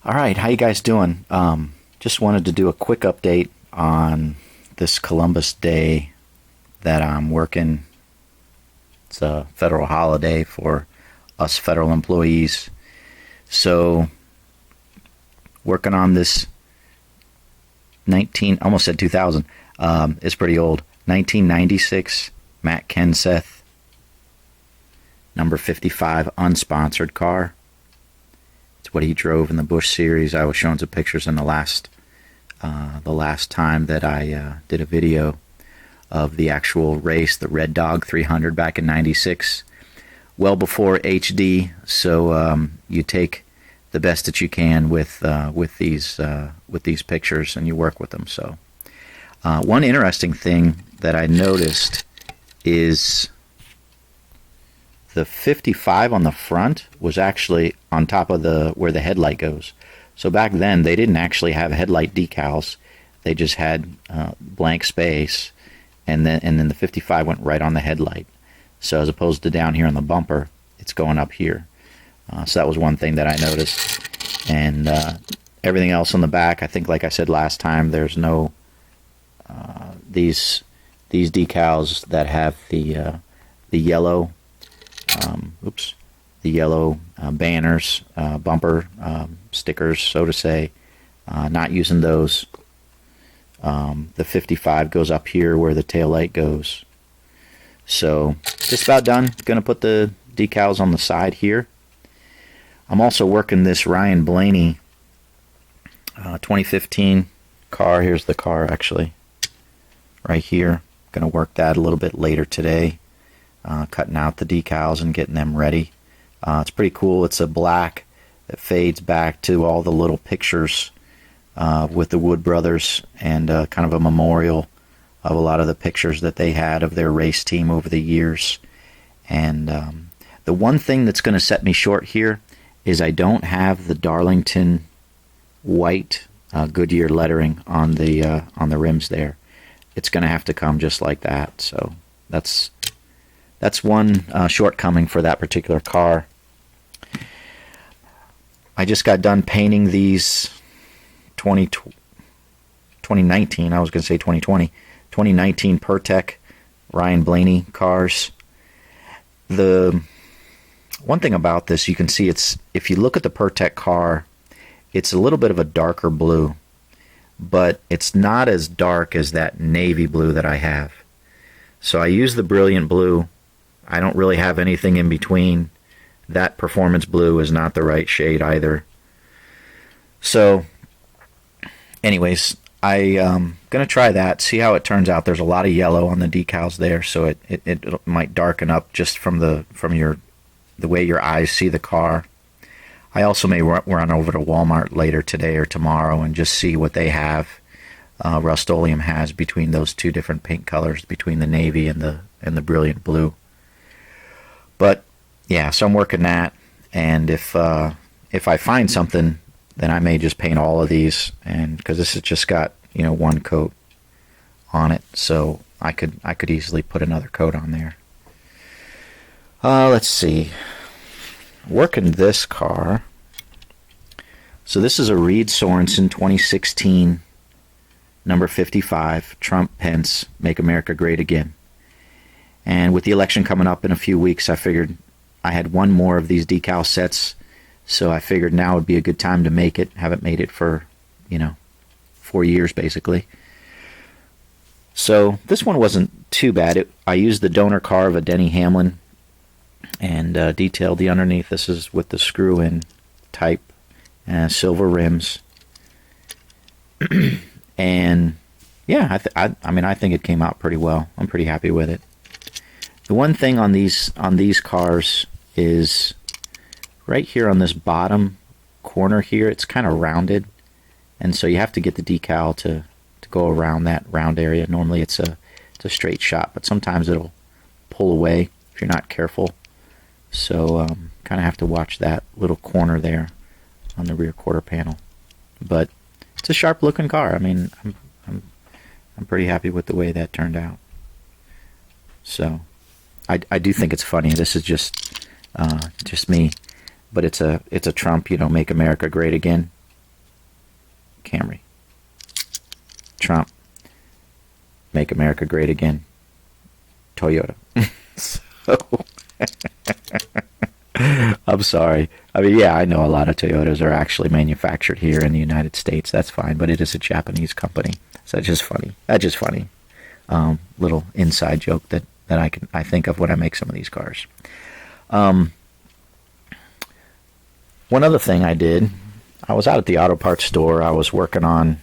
All right, how you guys doing? Just wanted to do a quick update on this Columbus Day that I'm working. It's a federal holiday for us federal employees. So, working on this almost said 2000, it's pretty old, 1996 Matt Kenseth, number 55, unsponsored car. It's what he drove in the Busch Series. I was showing some pictures in the last time that I did a video of the actual race, the Red Dog 300 back in '96, well before HD. So you take the best that you can with these pictures, and you work with them. So one interesting thing that I noticed is the 55 on the front was actually on top of where the headlight goes. So back then they didn't actually have headlight decals; they just had blank space, and then the 55 went right on the headlight. So as opposed to down here on the bumper, it's going up here. So that was one thing that I noticed, and everything else on the back, I think, like I said last time, there's no these decals that have the yellow. The yellow banners, bumper stickers, so to say. Not using those. The 55 goes up here where the tail light goes. So just about done. Going to put the decals on the side here. I'm also working this Ryan Blaney 2015 car. Here's the car actually, right here. Going to work that a little bit later today. Cutting out the decals and getting them ready. It's pretty cool. It's a black that fades back to all the little pictures with the Wood brothers, and kind of a memorial of a lot of the pictures that they had of their race team over the years. And the one thing that's going to set me short here is I don't have the Darlington white Goodyear lettering on the rims there. It's going to have to come just like that. So that's one shortcoming for that particular car. I just got done painting these 2019, I was going to say 2019 Pertec Ryan Blaney cars. The one thing about this, you can see if you look at the Pertec car, it's a little bit of a darker blue, but it's not as dark as that navy blue that I have. So I use the brilliant blue. I don't really have anything in between. That performance blue is not the right shade either. So, anyways, I'm going to try that, see how it turns out. There's a lot of yellow on the decals there, so it might darken up just from the way your eyes see the car. I also may run over to Walmart later today or tomorrow and just see what they have. Rust-Oleum has between those two different paint colors, between the navy and the brilliant blue. But yeah, so I'm working that, and if I find something, then I may just paint all of these, and because this has just got one coat on it, so I could easily put another coat on there. Let's see, working this car. So this is a Reed Sorenson 2016 number 55 Trump Pence Make America Great Again. And with the election coming up in a few weeks, I figured I had one more of these decal sets, so I figured now would be a good time to make it. Haven't made it for, 4 years basically. So this one wasn't too bad. I used the donor car of a Denny Hamlin and detailed the underneath. This is with the screw-in type silver rims. And yeah, I think it came out pretty well. I'm pretty happy with it. The one thing on these cars is right here on this bottom corner here, it's kind of rounded, and so you have to get the decal to go around that round area. Normally it's a straight shot, but sometimes it'll pull away if you're not careful. So kind of have to watch that little corner there on the rear quarter panel. But it's a sharp looking car. I mean, I'm pretty happy with the way that turned out. So I do think it's funny. This is just me, but it's a Trump, Make America Great Again Camry. Trump. Make America Great Again. Toyota. So, I'm sorry. I mean, yeah, I know a lot of Toyotas are actually manufactured here in the United States. That's fine, but it is a Japanese company. So that's just funny. That's just funny. Little inside joke that I think of when I make some of these cars. One other thing I did, I was out at the auto parts store. I was working on,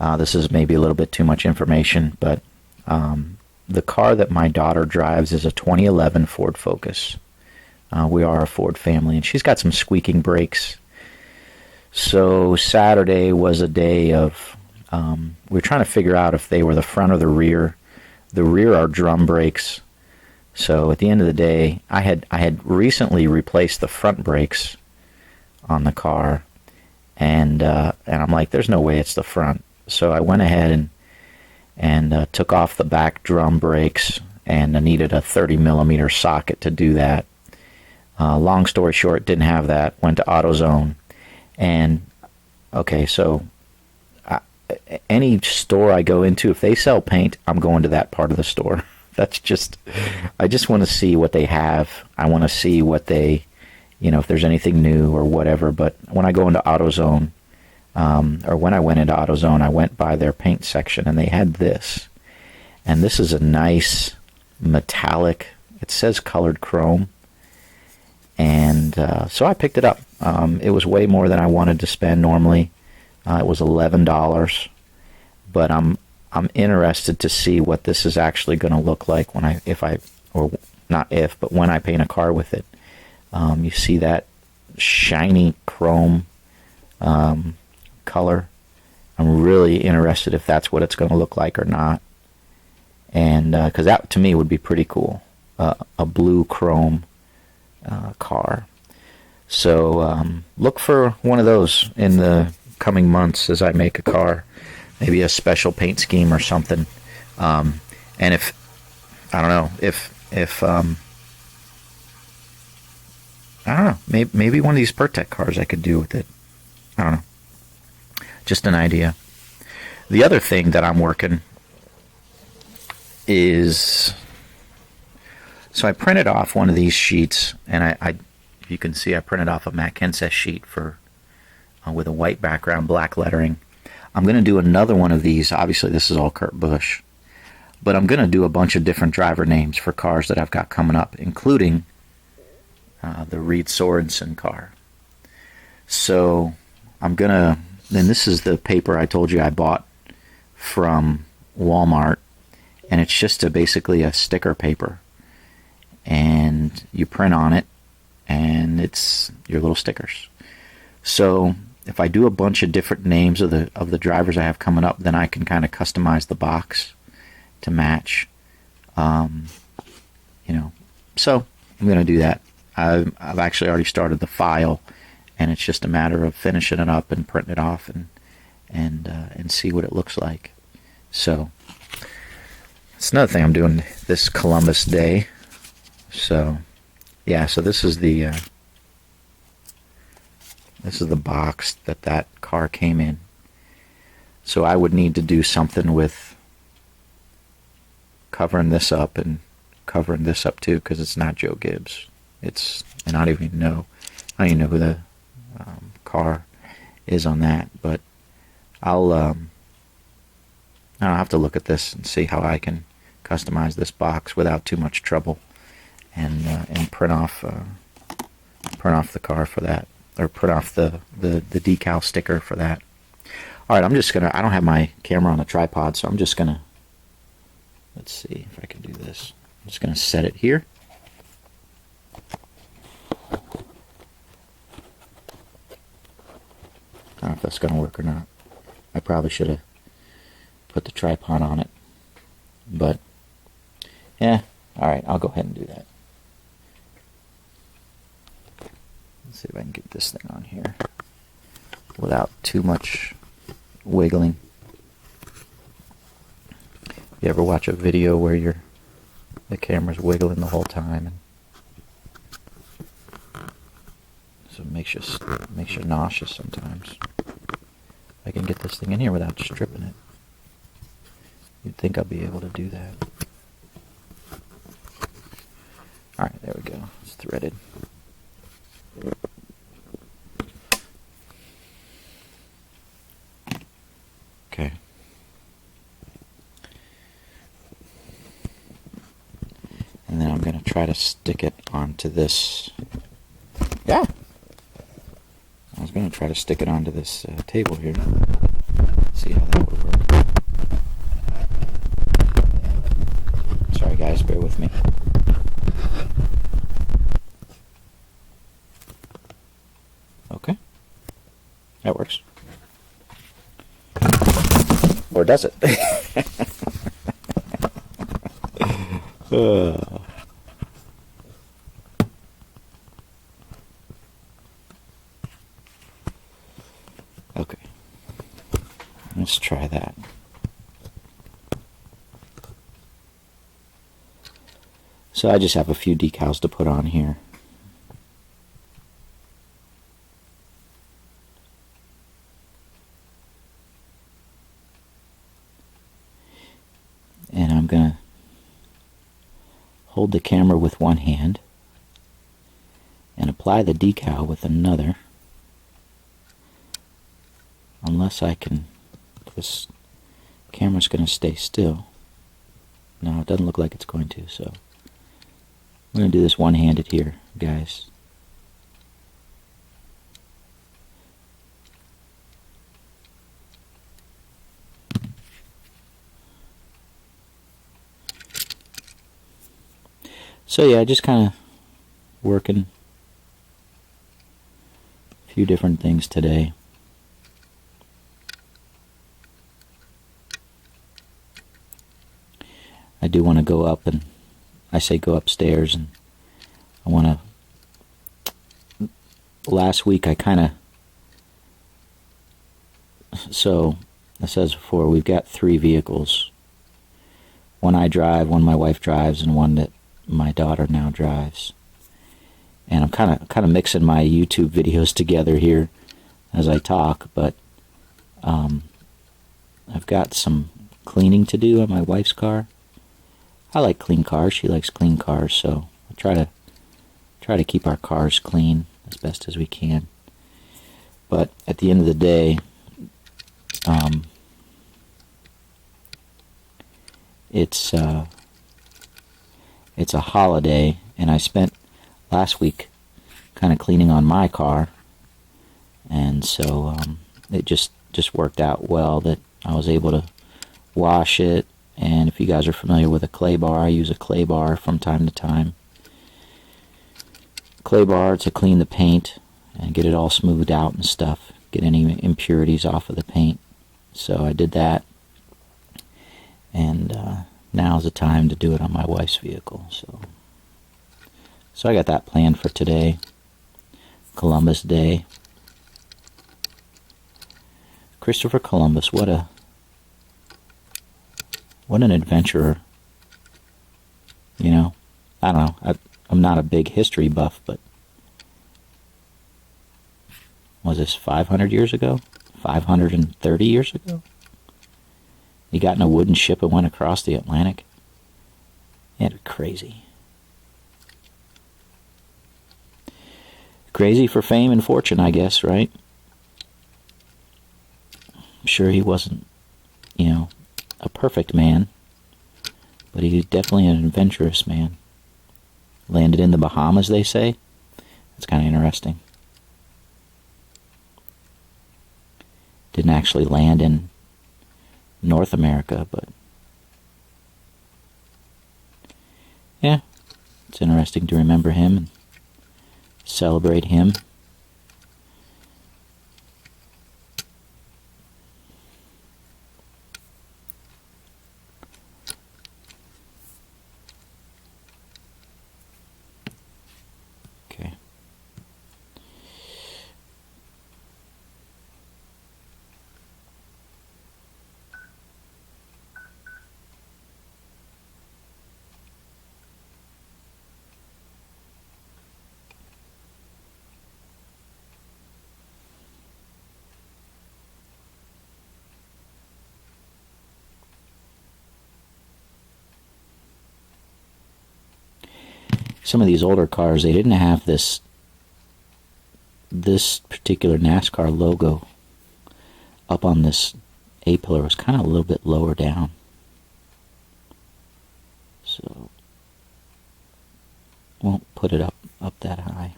this is maybe a little bit too much information, but the car that my daughter drives is a 2011 Ford Focus. We are a Ford family, and she's got some squeaking brakes. So Saturday was a day of, we were trying to figure out if they were the front or the rear. The rear are drum brakes. So at the end of the day, I had recently replaced the front brakes on the car, and I'm like, there's no way it's the front. So I went ahead and took off the back drum brakes, and I needed a 30 millimeter socket to do that. Long story short, didn't have that. Went to AutoZone, and okay, so any store I go into, if they sell paint, I'm going to that part of the store. That's just, I just want to see what they have. I want to see what they, if there's anything new or whatever. But when I go into AutoZone, or when I went into AutoZone, I went by their paint section, and they had this. And this is a nice metallic, it says colored chrome. And so I picked it up. It was way more than I wanted to spend normally. It was $11. But I'm interested to see what this is actually going to look like when when I paint a car with it. You see that shiny chrome color. I'm really interested if that's what it's going to look like or not. And because that to me would be pretty cool, a blue chrome car. So look for one of those in the coming months as I make a car. Maybe a special paint scheme or something. And if, I don't know, if I don't know, maybe one of these Pertec cars I could do with it. I don't know. Just an idea. The other thing that I'm working is, so I printed off one of these sheets, and I if you can see, I printed off a Matt Kenseth sheet for with a white background, black lettering. I'm going to do another one of these. Obviously, this is all Kurt Busch. But I'm going to do a bunch of different driver names for cars that I've got coming up, including the Reed Sorenson car. So I'm going to, and this is the paper I told you I bought from Walmart. And it's just basically a sticker paper. And you print on it, and it's your little stickers. So if I do a bunch of different names of the drivers I have coming up, then I can kind of customize the box to match. So I'm going to do that. I've actually already started the file, and it's just a matter of finishing it up and printing it off and see what it looks like. So it's another thing I'm doing this Columbus Day. So yeah, so this is the box that car came in. So I would need to do something with covering this up and covering this up too, because it's not Joe Gibbs. And I don't even know who the car is on that. But I'll have to look at this and see how I can customize this box without too much trouble, and print off the car for that. Or print off the decal sticker for that. Alright, I don't have my camera on a tripod, so I'm just gonna, let's see if I can do this. I'm just gonna set it here. I don't know if that's gonna work or not. I probably should have put the tripod on it. But, yeah, alright, I'll go ahead and do that. See if I can get this thing on here without too much wiggling. You ever watch a video where the camera's wiggling the whole time, and so it makes you nauseous sometimes. I can get this thing in here without stripping it. You'd think I'll be able to do that. Alright, there we go. It's threaded. Okay. And then I'm going to try to stick it onto this. Yeah! I was going to try to stick it onto this table here. See how that would work. Sorry guys, bear with me. Okay. That works. Or does it? Okay. Let's try that. So I just have a few decals to put on here. And I'm going to hold the camera with one hand and apply the decal with another. Unless I can, this camera's going to stay still. No, it doesn't look like it's going to, so I'm going to do this one-handed here, guys. So yeah, just kind of working a few different things today. I do want to go up, and I say go upstairs, and I want to, last week I kind of, so as I said before, we've got 3 vehicles. One I drive, one my wife drives, and one that my daughter now drives. And I'm kind of mixing my YouTube videos together here as I talk, but I've got some cleaning to do on my wife's car. I like clean cars. She likes clean cars, so I try to keep our cars clean as best as we can. But at the end of the day, it's a holiday, and I spent last week kind of cleaning on my car, and so it just worked out well that I was able to wash it. And if you guys are familiar with a clay bar, I use a clay bar from time to time. Clay bar to clean the paint and get it all smoothed out and stuff, get any impurities off of the paint. So I did that, and now's the time to do it on my wife's vehicle. So I got that planned for today, Columbus Day. Christopher Columbus, what an adventurer. You know, I don't know, I'm not a big history buff, but was this 500 years ago? 530 years ago? He got in a wooden ship and went across the Atlantic? Yeah, crazy. Crazy for fame and fortune, I guess, right? I'm sure he wasn't, a perfect man, but he's definitely an adventurous man. Landed in the Bahamas, they say. That's kind of interesting. Didn't actually land in North America, but yeah, it's interesting to remember him and celebrate him. Okay. some of these older cars, they didn't have this particular NASCAR logo up on this A-pillar. It was kind of a little bit lower down. So, won't put it up that high.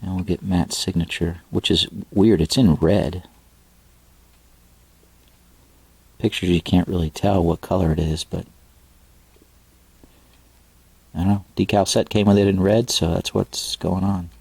And we'll get Matt's signature, which is weird. It's in red. Pictures you can't really tell what color it is, but I don't know. Decal set came with it in red, so that's what's going on.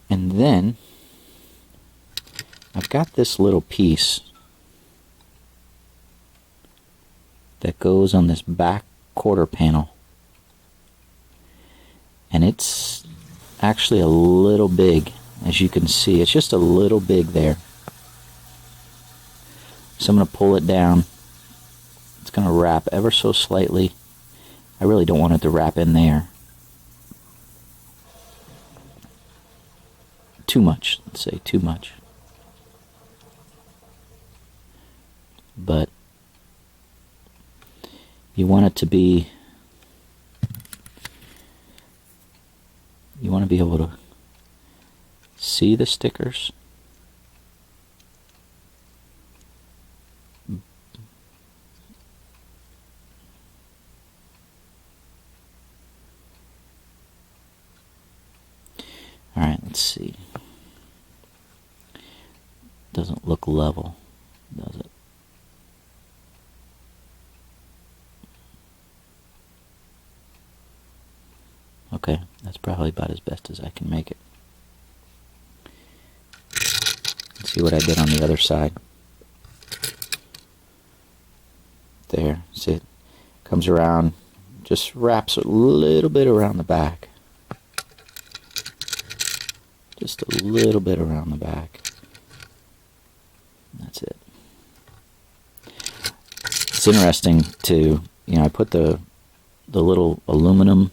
And then I've got this little piece that goes on this back quarter panel, and it's actually a little big, as you can see. It's just a little big there. So I'm going to pull it down. It's going to wrap ever so slightly. I really don't want it to wrap in there too much. Let's say too much. But you want it to be, you want to be able to see the stickers. Alright, let's see. Doesn't look level, does it? Okay, that's probably about as best as I can make it. Let's see what I did on the other side. There, see it? Comes around, just wraps a little bit around the back. Just a little bit around the back. That's it. It's interesting to, I put the little aluminum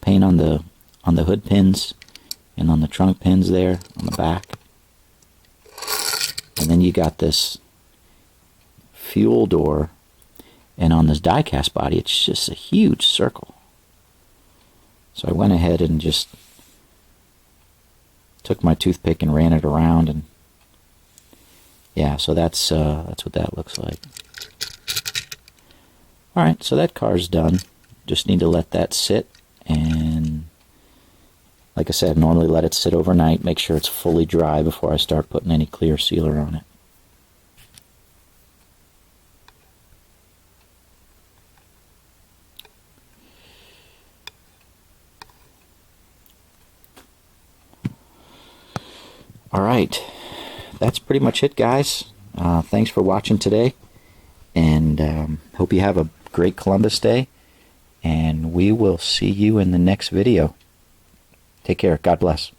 paint on the hood pins and on the trunk pins there on the back. And then you got this fuel door, and on this die-cast body it's just a huge circle. So I went ahead and just took my toothpick and ran it around, and yeah, so that's what that looks like. Alright, so that car's done. Just need to let that sit, and like I said, normally let it sit overnight, make sure it's fully dry before I start putting any clear sealer on it. Alright, that's pretty much it, guys. Thanks for watching today, and hope you have a great Columbus Day, and we will see you in the next video. Take care. God bless.